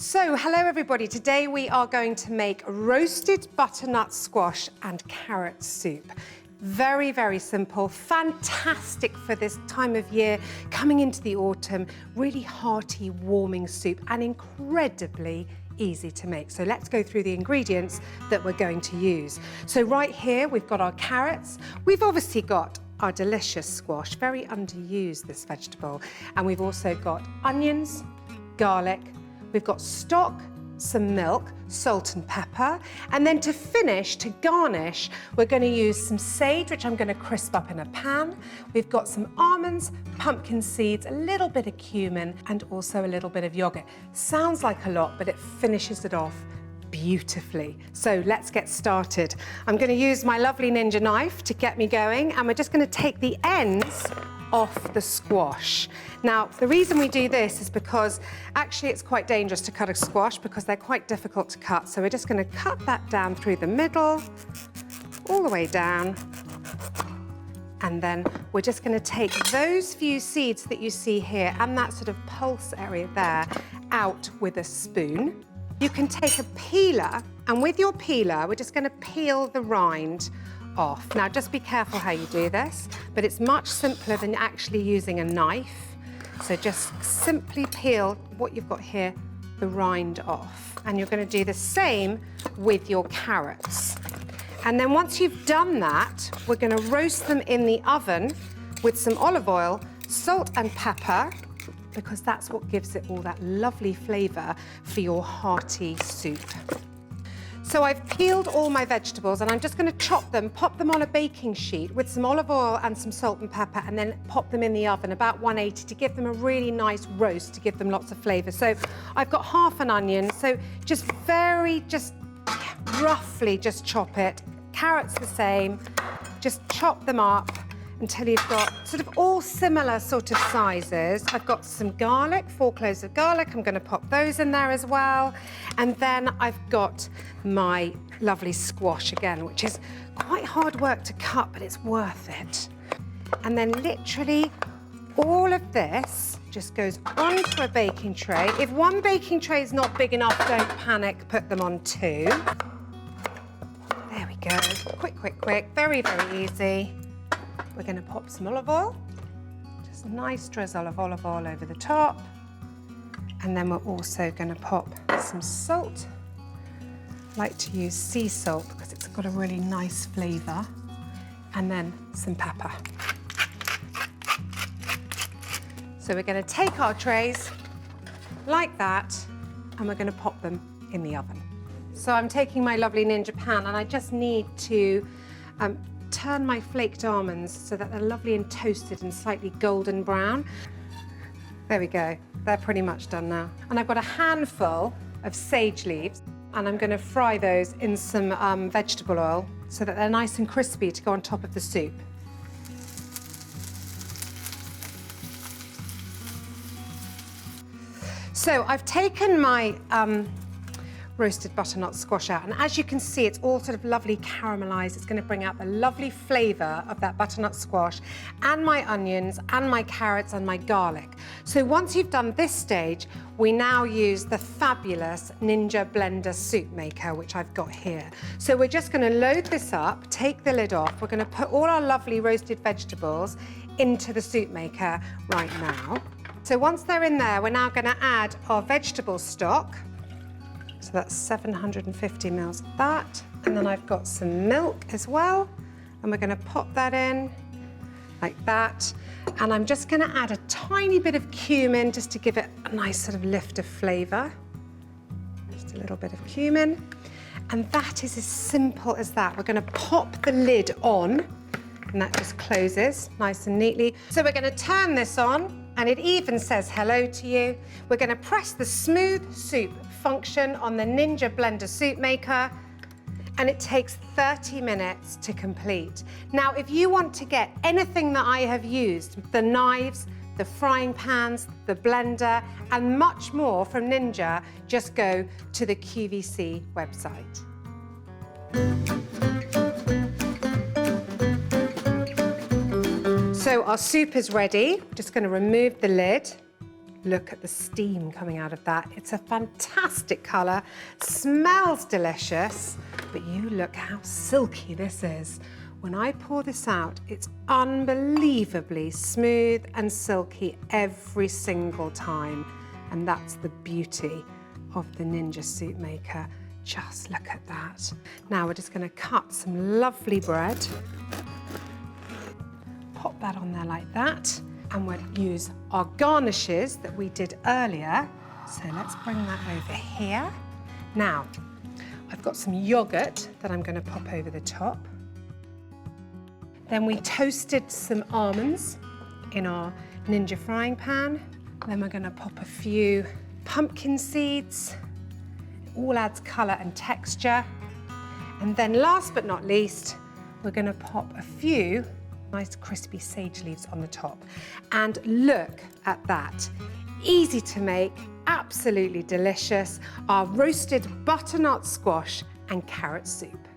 So, hello everybody. Today we are going to make roasted butternut squash and carrot soup. Very, very simple, fantastic for this time of year, coming into the autumn, really hearty, warming soup and incredibly easy to make. So let's go through the ingredients that we're going to use. So right here, we've got our carrots. We've obviously got our delicious squash, very underused, this vegetable. And we've also got onions, garlic, we've got stock, some milk, salt and pepper. And then to finish, to garnish, we're going to use some sage, which I'm going to crisp up in a pan. We've got some almonds, pumpkin seeds, a little bit of cumin, and also a little bit of yogurt. Sounds like a lot, but it finishes it off beautifully. So let's get started. I'm going to use my lovely Ninja knife to get me going, and we're just going to take the ends off the squash. Now, the reason we do this is because actually it's quite dangerous to cut a squash because they're quite difficult to cut. So we're just going to cut that down through the middle, all the way down. And then we're just going to take those few seeds that you see here and that sort of pulse area there out with a spoon. You can take a peeler, and with your peeler, we're just going to peel the rind off. Now, just be careful how you do this, but it's much simpler than actually using a knife. So just simply peel what you've got here, the rind off. And you're going to do the same with your carrots. And then once you've done that, we're going to roast them in the oven with some olive oil, salt and pepper, because that's what gives it all that lovely flavour for your hearty soup. So I've peeled all my vegetables and I'm just going to chop them, pop them on a baking sheet with some olive oil and some salt and pepper, and then pop them in the oven about 180 to give them a really nice roast, to give them lots of flavour. So I've got half an onion, so just roughly just chop it. Carrots the same, just chop them up until you've got sort of all similar sort of sizes. I've got some garlic, 4 cloves of garlic. I'm going to pop those in there as well. And then I've got my lovely squash again, which is quite hard work to cut, but it's worth it. And then literally all of this just goes onto a baking tray. If one baking tray is not big enough, don't panic, put them on 2. There we go. Quick, quick, quick. Very, very easy. We're going to pop some olive oil, just a nice drizzle of olive oil over the top. And then we're also going to pop some salt. I like to use sea salt because it's got a really nice flavour. And then some pepper. So we're going to take our trays like that, and we're going to pop them in the oven. So I'm taking my lovely Ninja pan, and I just need to turn my flaked almonds so that they're lovely and toasted and slightly golden brown. There we go, they're pretty much done now. And I've got a handful of sage leaves, and I'm going to fry those in some vegetable oil so that they're nice and crispy to go on top of the soup. So I've taken my roasted butternut squash out, and as you can see, it's all sort of lovely caramelised. It's going to bring out the lovely flavour of that butternut squash and my onions and my carrots and my garlic. So once you've done this stage, we now use the fabulous Ninja blender soup maker, which I've got here. So we're just going to load this up, take the lid off. We're going to put all our lovely roasted vegetables into the soup maker right now. So once they're in there, we're now going to add our vegetable stock. So that's 750 mils of that. And then I've got some milk as well. And we're going to pop that in like that. And I'm just going to add a tiny bit of cumin just to give it a nice sort of lift of flavour. Just a little bit of cumin. And that is as simple as that. We're going to pop the lid on, and that just closes nice and neatly. So we're going to turn this on, and it even says hello to you. We're going to press the smooth soup function on the Ninja blender soup maker, and it takes 30 minutes to complete. Now, if you want to get anything that I have used, the knives, the frying pans, the blender, and much more from Ninja, just go to the QVC website. So our soup is ready. Just going to remove the lid. Look at the steam coming out of that. It's a fantastic colour, smells delicious, but you look how silky this is. When I pour this out, it's unbelievably smooth and silky every single time. And that's the beauty of the Ninja Soup Maker. Just look at that. Now we're just going to cut some lovely bread. Pop that on there like that. And we'll use our garnishes that we did earlier. So let's bring that over here. Now, I've got some yogurt that I'm going to pop over the top. Then we toasted some almonds in our Ninja frying pan. Then we're going to pop a few pumpkin seeds. It all adds colour and texture. And then last but not least, we're going to pop a few nice crispy sage leaves on the top. And look at that. Easy to make, absolutely delicious, our roasted butternut squash and carrot soup.